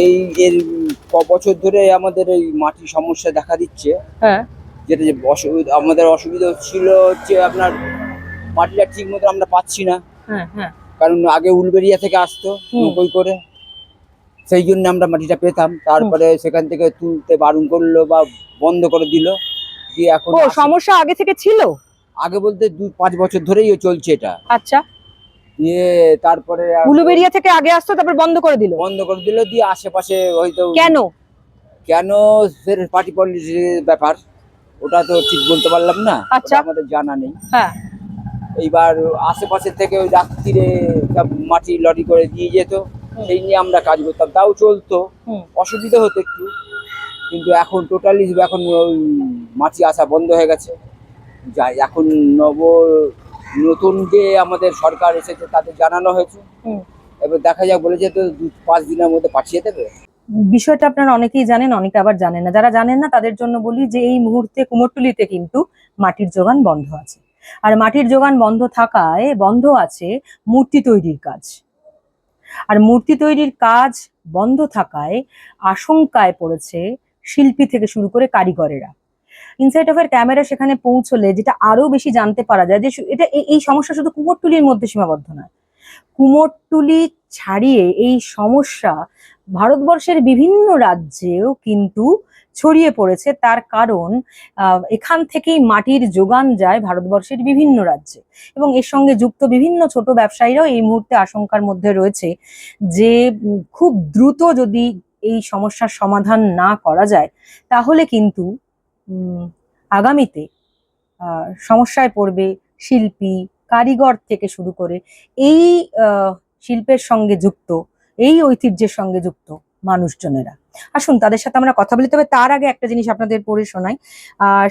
এই এর বছর ধরে আমাদের এই মাটির সমস্যা দেখা দিচ্ছে। হ্যাঁ যেটা যে আমাদের অসুবিধা ছিল হচ্ছে আপনার মাটিটা ঠিক মতো আমরা পাচ্ছি না। হ্যাঁ হ্যাঁ কারণ আগে উলবেড়িয়া থেকে আসতো নৌকোই করে, সেই জন্য আমরা মাটিটা পেতাম। তারপরে সেখান থেকে তুলতে বারণ করলো বা বন্ধ করে দিল। দিয়ে এখন ও সমস্যা আগে থেকে ছিল। আগে বলতে 2-5 বছর ধরেই চলছে এটা। আচ্ছা, দিয়ে তারপরে উলুবেড়িয়া থেকে আগে আসতো, তারপর বন্ধ করে দিল। দিয়ে আশেপাশে হয়তো কেন? কেন পার্টি পলিটিক্সের ব্যাপার, ওটা তো ঠিক বলতে পারলাম না। আচ্ছা, আমাদের জানা নেই। হ্যাঁ এইবার আশেপাশে থেকে ওই রাত্রিরে সব মাটি লরি করে দিয়ে যেত, সেই নিয়ে আমরা কাজ করতাম, তাও চলতো। অসুবিধা হতো একটু, কিন্তু এখন টোটালি এখন ওই মাটি আসা বন্ধ হয়ে গেছে। যাই এখন নতুন যে আমাদের সরকার এসেছে তাদের জানানো হয়েছে, এবার দেখা যাক, বলেছে তো 2-5 দিনের মধ্যে পাঠিয়ে দেবে। বিষয়টা আপনারা অনেকেই জানেন, অনেকে আবার জানেন না। যারা জানেন না তাদের জন্য বলি যে এই মুহূর্তে কুমোরটুলিতে কিন্তু মাটির যোগান বন্ধ আছে। আর মাটির যোগান বন্ধ থাকায় বন্ধ আছে মূর্তি তৈরির কাজ। আর মূর্তি তৈরির কাজ বন্ধ থাকায় আশঙ্কায় পড়েছে শিল্পী থেকে শুরু করে কারিগরেরা। ইনসাইট অফ এর ক্যামেরা সেখানে পৌঁছলে যেটা আরো বেশি জানতে পারা যায় যে এটা এই সমস্যা শুধু কুমোরটুলির মধ্যে সীমাবদ্ধ নয়। কুমোরটুলি ছাড়িয়ে এই সমস্যা ভারতবর্ষের বিভিন্ন রাজ্যেও কিন্তু ছড়িয়ে পড়েছে। তার কারণ এখান থেকেই মাটির যোগান যায় ভারতবর্ষের বিভিন্ন রাজ্যে, এবং এর সঙ্গে যুক্ত বিভিন্ন ছোট ব্যবসায়ীরাও এই মুহূর্তে আশঙ্কার মধ্যে রয়েছে যে খুব দ্রুত যদি এই সমস্যার সমাধান না করা যায় তাহলে কিন্তু আগামীতে সমস্যায় পড়বে শিল্পী, কারিগর থেকে শুরু করে এই শিল্পের সঙ্গে যুক্ত, এই ঐতিহ্যের সঙ্গে যুক্ত মানুষজনেরা। আসুন তাদের সাথে আমরা কথা বলি। তবে তার আগে একটা জিনিস আপনাদের পড়ে শোনাই।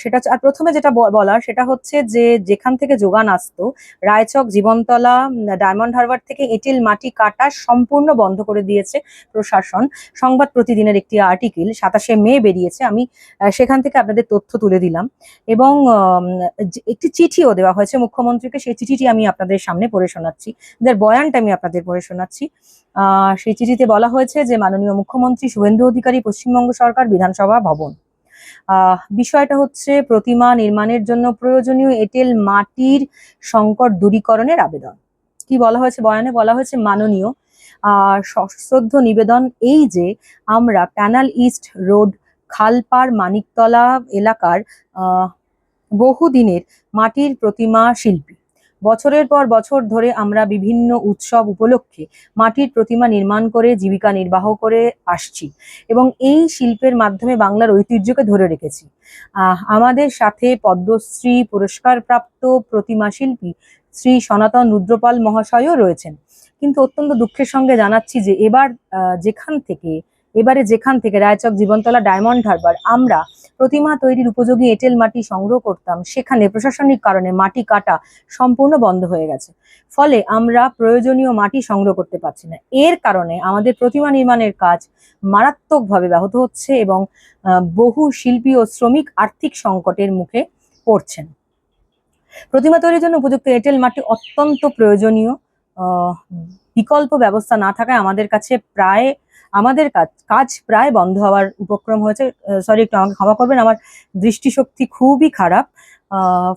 সেটা আর প্রথমে যেটা বলার সেটা হচ্ছে যে যেখান থেকে যোগান আসতো, রায়চক, জীবনতলা, ডায়মন্ড হারবার থেকে এঁটেল মাটি কাটা সম্পূর্ণ বন্ধ করে দিয়েছে প্রশাসন। সংবাদ প্রতিদিনের একটি আর্টিকেল 27শে মে বেরিয়েছে, আমি সেখান থেকে আপনাদের তথ্য তুলে দিলাম। এবং একটি চিঠিও দেওয়া হয়েছে মুখ্যমন্ত্রীকে, সেই চিঠিটি আমি আপনাদের সামনে পড়ে শোনাচ্ছি, যার বয়ানটা আমি আপনাদের পড়ে শোনাচ্ছি। সেই চিঠিতে বলা হয়েছে যে মাননীয় মুখ্যমন্ত্রী শুভেন্দু অধিকারী, পশ্চিমবঙ্গ সরকার, বিধানসভা ভবন। বিষয়টা হচ্ছে প্রতিমা নির্মাণের জন্য প্রয়োজনীয় এঁটেল মাটির সংকট দূরীকরণের আবেদন। কি বলা হয়েছে বয়ানে? বলা হয়েছে মাননীয় সশ্রদ্ধ নিবেদন এই যে আমরা ক্যানাল ইস্ট রোড, খালপাড়, মানিকতলা এলাকার বহুদিনের মাটির প্রতিমা শিল্পী। বছরের পর বছর ধরে আমরা বিভিন্ন উৎসব উপলক্ষে মাটির প্রতিমা নির্মাণ করে জীবিকা নির্বাহ করে আসছি এবং এই শিল্পের মাধ্যমে বাংলার ঐতিহ্যকে ধরে রেখেছি। আমাদের সাথে পদ্মশ্রী পুরস্কারপ্রাপ্ত প্রতিমা শিল্পী শ্রী সনাতন রুদ্রপাল মহাশয়ও রয়েছেন। কিন্তু অত্যন্ত দুঃখের সঙ্গে জানাচ্ছি যে এবারে যেখান থেকে রায়চক, জীবনতলা, ডায়মন্ড হারবার আমরা প্রতিমা তৈরির উপযোগী এঁটেল মাটি সংগ্রহ করতাম, সেখানে প্রশাসনিক কারণে মাটি কাটা সম্পূর্ণ বন্ধ হয়ে গেছে। ফলে আমরা প্রয়োজনীয় মাটি সংগ্রহ করতে পারছি না। এর কারণে আমাদের প্রতিমা নির্মাণের কাজ মারাত্মকভাবে ব্যাহত হচ্ছে এবং বহু শিল্পী ও শ্রমিক আর্থিক সংকটের মুখে পড়ছেন। প্রতিমা তৈরির জন্য উপযুক্ত এঁটেল মাটি অত্যন্ত প্রয়োজনীয়। বিকল্প ব্যবস্থা না থাকায় আমাদের কাজ প্রায় বন্ধ হওয়ার উপক্রম হয়েছে। সরি, একটু আমাকে ক্ষমা করবেন, আমার দৃষ্টিশক্তি খুবই খারাপ,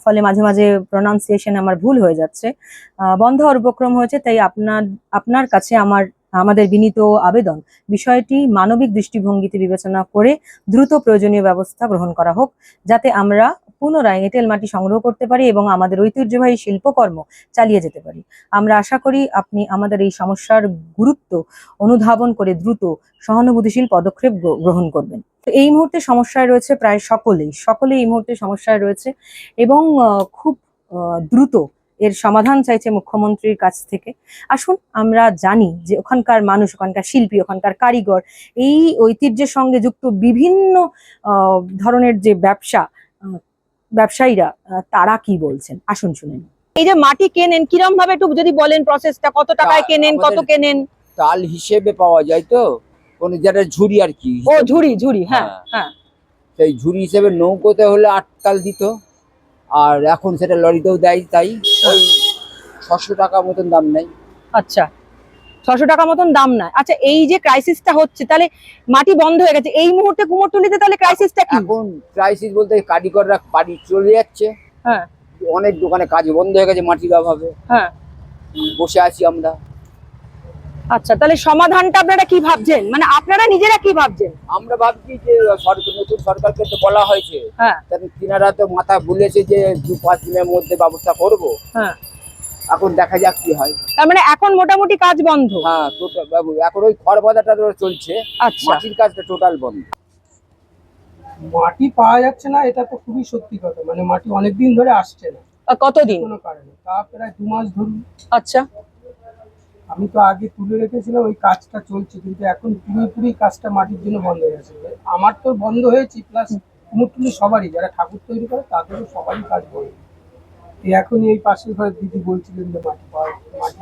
ফলে মাঝে মাঝে প্রোনাউন্সিয়েশন আমার ভুল হয়ে যাচ্ছে। বন্ধ হওয়ার উপক্রম হয়েছে, তাই আপনার কাছে আমাদের বিনীত আবেদন, বিষয়টি মানবিক দৃষ্টিভঙ্গিতে বিবেচনা করে দ্রুত প্রয়োজনীয় ব্যবস্থা গ্রহণ করা হোক, যাতে আমরা পুনরায় এঁটেল মাটি সংগ্রহ করতে পারি এবং আমাদের ঐতিহ্যবাহী শিল্পকর্ম চালিয়ে যেতে পারি। আমরা আশা করি আপনি আমাদের এই সমস্যার গুরুত্ব অনুধাবন করে দ্রুত সহানুভূতিশীল পদক্ষেপ গ্রহণ করবেন। এই মুহূর্তে সমস্যায় রয়েছে প্রায় সকলেই এই মুহূর্তে সমস্যায় রয়েছে এবং খুব দ্রুত এর সমাধান চাইছে মুখ্যমন্ত্রীর কাছ থেকে। আসুন আমরা জানি যে ওখানকার মানুষ, ওখানকার শিল্পী, ওখানকার কারিগর, এই ঐতিহ্যের সঙ্গে যুক্ত বিভিন্ন ধরনের যে ব্যবসায়ীরা তারা কি বলছেন, আসুন শুনেন। এই যে মাটি কেনেন কিরম ভাবে একটু যদি বলেন, প্রসেসটা কত টাকায় কেনেন, কত কেনেন? তাল হিসেবে পাওয়া যায় তো, কোন যেটা ঝুড়ি আর কি। ও ঝুড়ি, হ্যাঁ হ্যাঁ। সেই ঝুড়ি হিসেবে নৌকোতে হলে 8 তাল দিত, আর এখন সেটা লরিতেও দেয়, তাই ওই 600 টাকা মতন দাম নেই। আচ্ছা, 600 টাকা মতন দাম না। আচ্ছা, এই যে ক্রাইসিসটা হচ্ছে, তাহলে মাটি বন্ধ হয়ে গেছে এই মুহূর্তে কুমোরটুলিতে, তাহলে ক্রাইসিসটা কি? এখন ক্রাইসিস বলতে কারিগররা বাড়ি চলে যাচ্ছে, হ্যাঁ অনেক দোকানে কাজ বন্ধ হয়ে গেছে মাটির অভাবে, হ্যাঁ। বসে আছি আমরা। আচ্ছা, তাহলে সমাধানটা আপনারা কি ভাবছেন, মানে আপনারা নিজেরা কি ভাবছেন? আমরা ভাবছি যে সরকার, নতুন সরকারকে তো বলা হয়েছে, হ্যাঁ তিনারা তো মাথা বলেছে যে 2-5 দিনের মধ্যে ব্যবস্থা করব। হ্যাঁ। এখন দেখা যাক কি হয়। তার মানে এখন মোটামুটি কাজ বন্ধ? হ্যাঁ টোটাল বাবু, এখন ওই খড় বাঁধাটা চলছে, আচ্ছা। মাটির কাজটা টোটাল বন্ধ। মাটি পাওয়া যাচ্ছে না, এটা তো খুবই সত্যি কথা। মানে মাটি অনেকদিন ধরে আসছে না কতদিন? কোনো কারণে, তা প্রায় 2 মাস ধরুন। আচ্ছা। আমি তো আগে তুলে রেখেছিলাম, ওই কাজটা চলছে, কিন্তু এখন পুরোপুরি কাজটা মাটির জন্য বন্ধ হয়ে গেছে। আমার তো বন্ধ হয়েছে, প্লাস কুমোরটুলি সবারই, যারা ঠাকুর তৈরি করে তাদেরও সবারই কাজ বন্ধ। এখন এই পাশের ঘরের দিদি বলছিলেন যে মাটি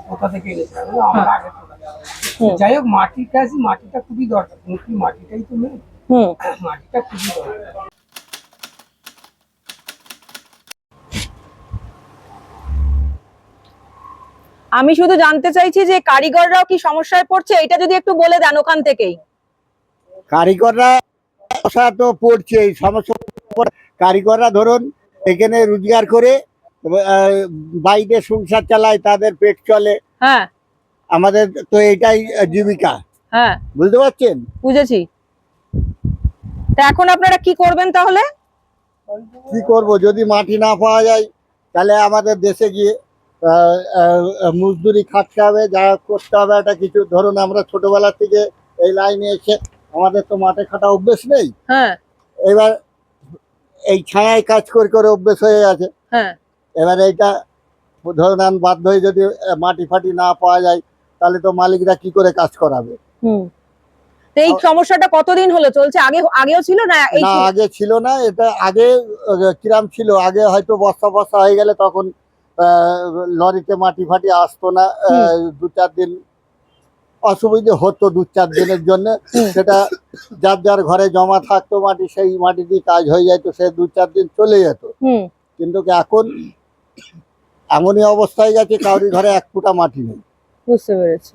কোথা থেকে এনেছিলাম, আমার আগে কোথা থেকে। যাই হোক, মাটির কাজই, মাটিটা খুবই দরকার, কুমোরটুলি মাটিটাই তো মেন, মাটিটা খুবই দরকার। আমি শুধু জানতে চাইছি যে কারিগররাও কি সমস্যায় পড়ছে, এটা যদি একটু বলে দেন ওখান থেকেই। কারিগররা সমস্যা তো পড়ছে, এই সমস্যা কারিগররা ধরুন এখানে রোজগার করে বাইরে সংসার চালায়, তাদের পেট চলে। হ্যাঁ আমাদের তো এটাই জীবিকা, হ্যাঁ বুঝতে পারছেন? বুঝেছি। তা এখন আপনারা কি করবেন তাহলে? কি করব, যদি মাটি না পাওয়া যায় তাহলে আমাদের দেশে গিয়ে মজদুরি খাটতে হবে, যা করতে হবে একটা কিছু। ধরুন আমরা ছোটবেলা থেকে এই লাইনে এসে আমাদের তো মাঠে খাটা অভ্যেস নেই। হ্যাঁ এবার এই ছায়ায় কাজ করে করে অভ্যেস হয়ে গেছে। হ্যাঁ। এবার এইটা ধরুন আমি বাধ্য হয়ে যদি মাটি ফাটি না পাওয়া যায়, তাহলে তো মালিকরা কি করে কাজ করাবে? তো এই সমস্যাটা কতদিন হলো চলছে? আগেও ছিল না? এই না, আগে ছিল না। এটা আগে কিরাম ছিল, আগে হয়তো বস্তা বস্তা হয়ে গেলে তখন লরিতে মাটি ফাটি আসতো না, 2-4 দিন অসুবিধে হতো, 2-4 দিনের জন্য। সেটা যার যার ঘরে জমা থাকতো মাটি, সেই মাটি দিয়ে কাজ হয়ে যেত, সে 2-4 দিন চলে যেত। কিন্তু এখন এমনই অবস্থায় গেছে, কাউরি ঘরে 1 ফুটা মাটি নেই। বুঝতে পেরেছি।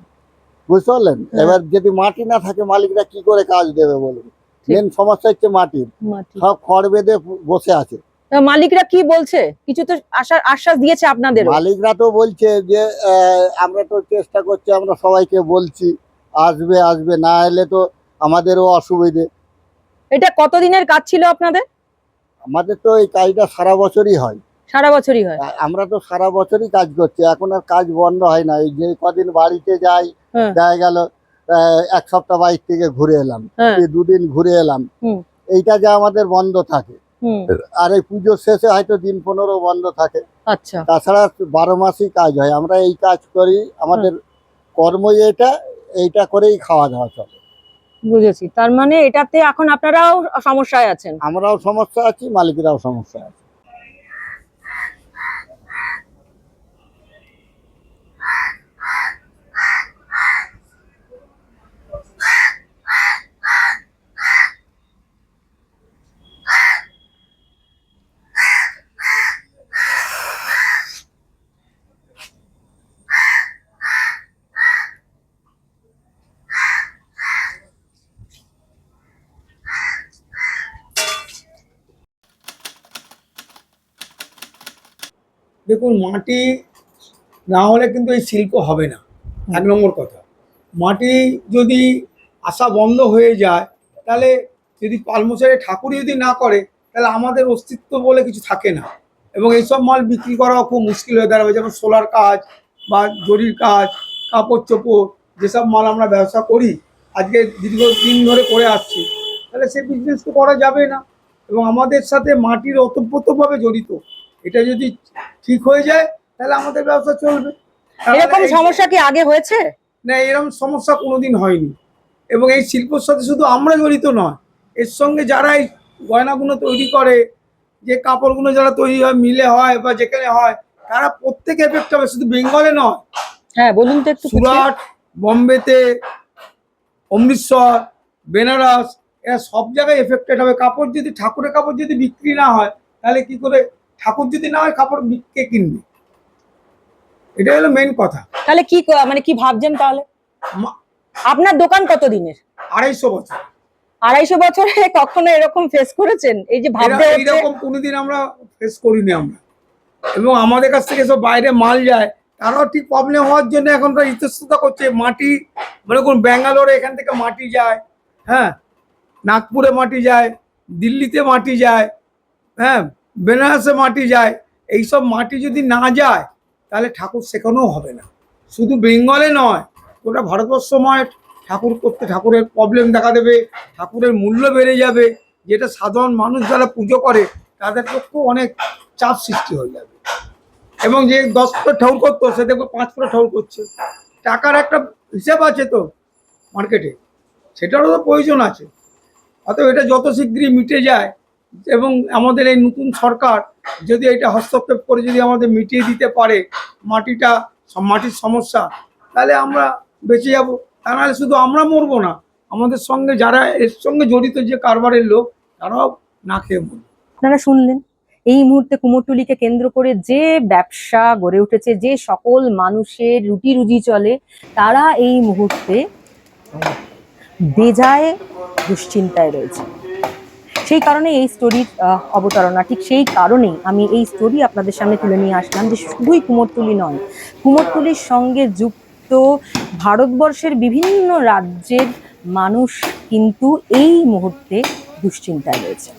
বুঝতে পারলেন? এবার যদি মাটি না থাকে মালিকরা কি করে কাজ দেবে বলুন? মেন সমস্যা হচ্ছে মাটির। সব খড় বেঁধে বসে আছে। মালিকরা কি বলছে? কিছু তো আশ্বাস দিয়েছে আপনাদের? মালিকরা তো বলছে যে আমরা তো চেষ্টা করছি, আমরা সবাইকে বলছি আসবে আসবে, না এলে তো আমাদেরও অসুবিধে। এটা কতদিনের কাজ ছিল আপনাদের? আমাদের তো এই কাজটা সারা বছরই হয়। সারা বছরই হয়? আমরা তো সারা বছরই কাজ করছি, এখন আর কাজ বন্ধ হয় না। এই যে কদিন বাড়িতে যাই, দেখা গেল 1 সপ্তাহ বাইরে থেকে ঘুরে এলাম, 2 দিন ঘুরে এলাম, এইটা যা আমাদের বন্ধ থাকে। আর এই পুজোর শেষে হয়তো দিন 15 বন্ধ থাকে। আচ্ছা। তাছাড়া 12 মাসই কাজ হয়। আমরা এই কাজ করি, আমাদের কর্মই এইটা করেই খাওয়া দাওয়া চলে। বুঝেছি। তার মানে এটাতে এখন আপনারাও সমস্যায় আছেন? আমরাও সমস্যা আছি, মালিকরাও সমস্যা আছে। দেখুন, মাটি না হলে কিন্তু এই শিল্প হবে না, 1 নম্বর কথা। মাটি যদি আসা বন্ধ হয়ে যায়, তাহলে যদি পালমোশারে ঠাকুরই যদি না করে, তাহলে আমাদের অস্তিত্ব বলে কিছু থাকে না, এবং এইসব মাল বিক্রি করাও খুব মুশকিল হয়ে দাঁড়াবে। যেমন সোলার কাজ বা জরির কাজ, কাপড় চোপড়, যেসব মাল আমরা ব্যবসা করি, আজকে দীর্ঘদিন ধরে করে আসছি, তাহলে সে বিজনেস তো করা যাবে না। এবং আমাদের সাথে মাটির ওতপ্রোতভাবে জড়িত। এটা যদি ঠিক হয়ে যায় তাহলে আমাদের ব্যবসা চলবে। এরকম সমস্যা কি আগে হয়েছে? না, এরকম সমস্যা কোনোদিন হয়নি। এবং এই শিল্পের সাথে শুধু আমরা জড়িত নয়, এর সঙ্গে যারা এই গয়নাগুলো তৈরি করে, যে কাপড়গুলো যারা তৈরি হয়, মিলে হয় বা যেখানে হয়, তারা প্রত্যেকে এফেক্ট হবে, শুধু বেঙ্গলে নয়। হ্যাঁ বলুন তো একটু। সুরাট, বোম্বেতে, অমৃতসর, বেনারস, এরা সব জায়গায় এফেক্টেড হবে। কাপড় যদি, ঠাকুরের কাপড় যদি বিক্রি না হয়, তাহলে কি করে? ঠাকুর যদি না হয়, কাপড় কে কিনবে? এটা হলো মেন কথা। তাহলে কি মানে কি ভাবছেন তাহলে? মা- আপনার দোকান কত দিনের? 250 বছর। 250 বছরে কখনো এরকম ফেস করেছেন? এই যে ভাবতে হচ্ছে এইরকম কোনোদিন আমরা ফেস করিনি আমরা। এবং আমাদের কাছ থেকে সব বাইরে মাল যায়, তারাও ঠিক প্রবলেম হওয়ার জন্য এখন তো ইতস্ততা করছে। মাটি মানে কোন ব্যাঙ্গালোরে এখান থেকে মাটি যায়, হ্যাঁ, নাগপুরে মাটি যায়, দিল্লিতে মাটি যায়, হ্যাঁ, বেনারসে মাটি যায়। এইসব মাটি যদি না যায় তাহলে ঠাকুর শেখানোও হবে না। শুধু বেঙ্গলে নয়, গোটা ভারতবর্ষময় ঠাকুর করতে ঠাকুরের প্রবলেম দেখা দেবে, ঠাকুরের মূল্য বেড়ে যাবে, যেটা সাধারণ মানুষ যারা পুজো করে তাদের পক্ষেও অনেক চাপ সৃষ্টি হয়ে যাবে। এবং যে 10 ফুটের ঠাকুর করতো সে দেখবে 5 ফুটের ঠাকুর করছে। টাকার একটা হিসাব আছে তো মার্কেটে, সেটারও তো প্রয়োজন আছে। অতএব এটা যত শীঘ্রই মিটে যায়, এবং আমাদের এই নতুন সরকার যদি এটা হস্তক্ষেপ করে যদি আমাদের মিটিয়ে দিতে পারে মাটির সমস্যা, তাহলে আমরা বেঁচে যাব। তা নাহলে শুধু আমরা মরবো না, আমাদের সঙ্গে যারা এর সঙ্গে জড়িত যে কারবারের লোক, তারাও না খেয়ে মরবে। আপনারা শুনলেন, এই মুহূর্তে কুমোরটুলিকে কেন্দ্র করে যে ব্যবসা গড়ে উঠেছে, যে সকল মানুষের রুটি রুজি চলে, তারা এই মুহূর্তে বেজায় দুশ্চিন্তায় রয়েছে। সেই কারণে এই স্টোরির অবতারণা, ঠিক সেই কারণেই আমি এই স্টোরি আপনাদের সামনে তুলে নিয়ে আসলাম, যে শুধুই কুমোরটুলি নয়, কুমোরটুলির সঙ্গে যুক্ত ভারতবর্ষের বিভিন্ন রাজ্যের মানুষ কিন্তু এই মুহূর্তে দুশ্চিন্তায় রয়েছে।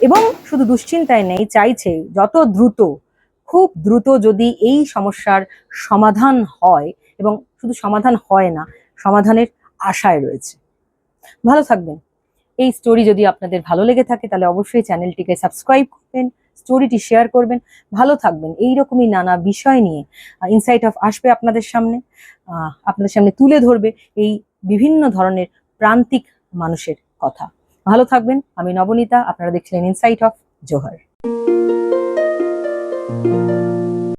এবং শুধু দুশ্চিন্তায় নেই, চাইছে যত দ্রুত, খুব দ্রুত যদি এই সমস্যার সমাধান হয়, এবং শুধু সমাধান হয় না, সমাধানের আশায় রয়েছে। ভালো থাকবেন। এই স্টোরি যদি আপনাদের ভালো লেগে থাকে তাহলে অবশ্যই চ্যানেলটিকে সাবস্ক্রাইব করবেন, স্টোরিটি শেয়ার করবেন। ভালো থাকবেন। এইরকমই নানা বিষয় নিয়ে ইনসাইট অফ আসবে আপনাদের সামনে তুলে ধরবে এই বিভিন্ন ধরনের প্রান্তিক মানুষের কথা। ভালো থাকবেন। আমি নবনীতা, আপনারা দেখছিলেন ইনসাইট অফ জোহর।